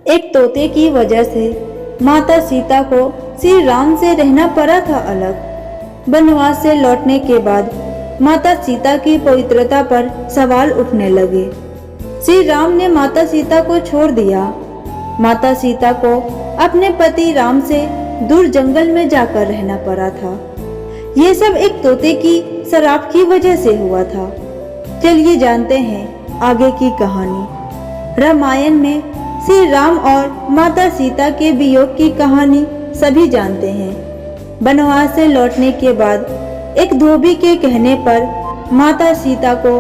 एक तोते की वजह से माता सीता को श्री राम से रहना पड़ा था अलग। वनवास से लौटने के बाद माता सीता की पवित्रता पर सवाल उठने लगे। श्री राम ने माता सीता को छोड़ दिया। माता सीता को अपने पति राम से दूर जंगल में जाकर रहना पड़ा था। ये सब एक तोते की शराब की वजह से हुआ था। चलिए जानते हैं आगे की कहानी। रामायण में श्री राम और माता सीता के वियोग की कहानी सभी जानते हैं। वनवास से लौटने के बाद एक धोबी के कहने पर माता सीता को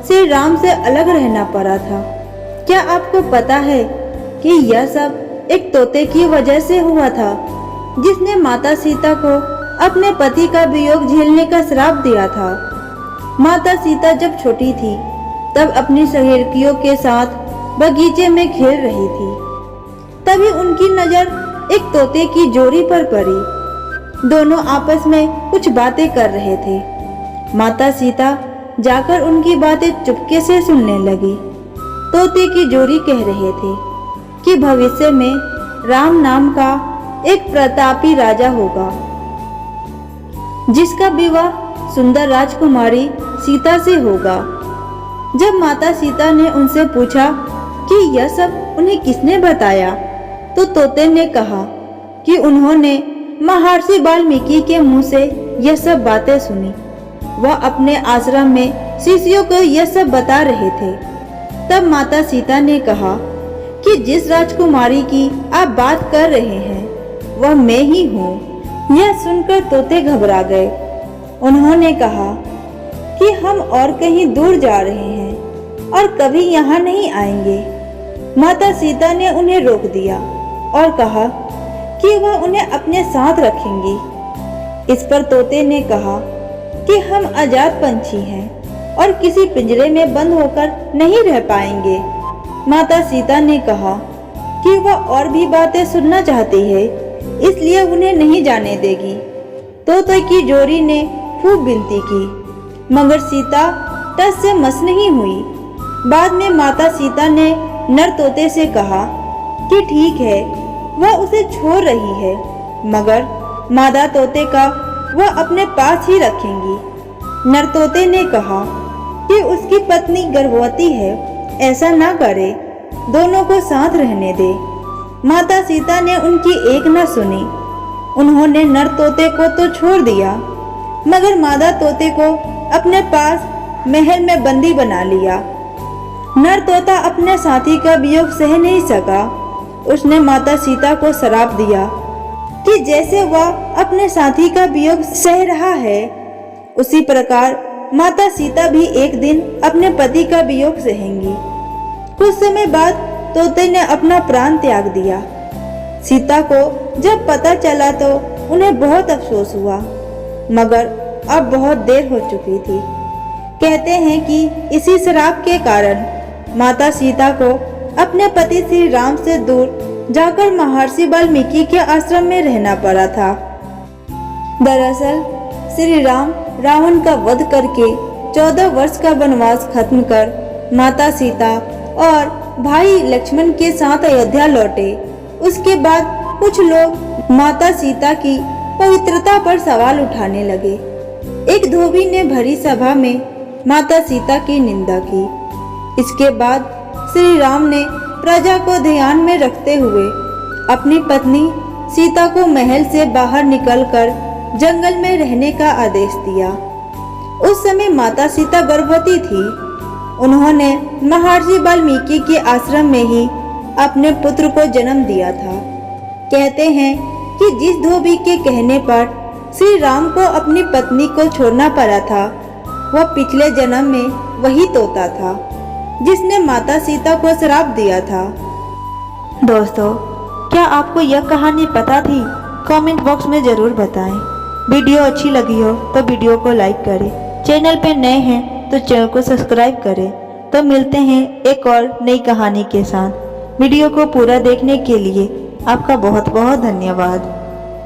श्री राम से अलग रहना पड़ा था। क्या आपको पता है कि यह सब एक तोते की वजह से हुआ था, जिसने माता सीता को अपने पति का वियोग झेलने का श्राप दिया था। माता सीता जब छोटी थी तब अपनी सहेलियों के साथ बगीचे में खेल रही थी। तभी उनकी नजर एक तोते की जोड़ी पर पड़ी। दोनों आपस में कुछ बातें कर रहे थे। माता सीता जाकर उनकी बातें चुपके से सुनने लगी। तोते की जोड़ी कह रहे थे कि भविष्य में राम नाम का एक प्रतापी राजा होगा, जिसका विवाह सुंदर राजकुमारी सीता से होगा। जब माता सीता ने उनसे पूछा कि यह सब उन्हें किसने बताया, तो तोते ने कहा कि उन्होंने महर्षि वाल्मीकि के मुंह से यह सब बातें सुनी। वह अपने आश्रम में शिष्यों को यह सब बता रहे थे। तब माता सीता ने कहा कि जिस राजकुमारी की आप बात कर रहे हैं वह मैं ही हूँ। यह सुनकर तोते घबरा गए। उन्होंने कहा कि हम और कहीं दूर जा रहे हैं और कभी यहाँ नहीं आएंगे। माता सीता ने उन्हें रोक दिया और कहा कि वह उन्हें अपने साथ रखेंगी। इस पर तोते ने कहा कि हम आजाद पंछी हैं और किसी पिंजरे में बंद होकर नहीं रह पाएंगे। माता सीता ने कहा कि वह और भी बातें सुनना चाहती है, इसलिए उन्हें नहीं जाने देगी। तोते की जोड़ी ने खूब विनती की, मगर सीता टस से मस नहीं हुई। बाद में माता सीता ने नर तोते से कहा कि ठीक है, वह उसे छोड़ रही है, मगर मादा तोते का वह अपने पास ही रखेंगी। नर तोते ने कहा कि उसकी पत्नी गर्भवती है, ऐसा ना करे, दोनों को साथ रहने दे। माता सीता ने उनकी एक न सुनी। उन्होंने नर तोते को तो छोड़ दिया, मगर मादा तोते को अपने पास महल में बंदी बना लिया। नर तोता अपने साथी का वियोग सह नहीं सका। उसने माता सीता को श्राप दिया कि जैसे वह अपने साथी का वियोग सह रहा है, उसी प्रकार माता सीता भी एक दिन अपने पति का वियोग सहेंगी। कुछ समय बाद तोते ने अपना प्राण त्याग दिया। सीता को जब पता चला तो उन्हें बहुत अफसोस हुआ, मगर अब बहुत देर हो चुकी थी। कहते हैं कि इसी श्राप के कारण माता सीता को अपने पति श्री राम से दूर जाकर महर्षि वाल्मीकि के आश्रम में रहना पड़ा था। दरअसल श्री राम रावण का वध करके 14 वर्ष का वनवास खत्म कर माता सीता और भाई लक्ष्मण के साथ अयोध्या लौटे। उसके बाद कुछ लोग माता सीता की पवित्रता पर सवाल उठाने लगे। एक धोबी ने भरी सभा में माता सीता की निंदा की। इसके बाद श्री राम ने प्रजा को ध्यान में रखते हुए अपनी पत्नी सीता को महल से बाहर निकलकर जंगल में रहने का आदेश दिया। उस समय माता सीता गर्भवती थी। उन्होंने महर्षि वाल्मीकि के आश्रम में ही अपने पुत्र को जन्म दिया था। कहते हैं कि जिस धोबी के कहने पर श्री राम को अपनी पत्नी को छोड़ना पड़ा था, वह पिछले जन्म में वही तोता था जिसने माता सीता को श्राप दिया था। दोस्तों, क्या आपको यह कहानी पता थी? कमेंट बॉक्स में जरूर बताएं। वीडियो अच्छी लगी हो तो वीडियो को लाइक करें। चैनल पे नए हैं तो चैनल को सब्सक्राइब करें। तो मिलते हैं एक और नई कहानी के साथ। वीडियो को पूरा देखने के लिए आपका बहुत बहुत धन्यवाद।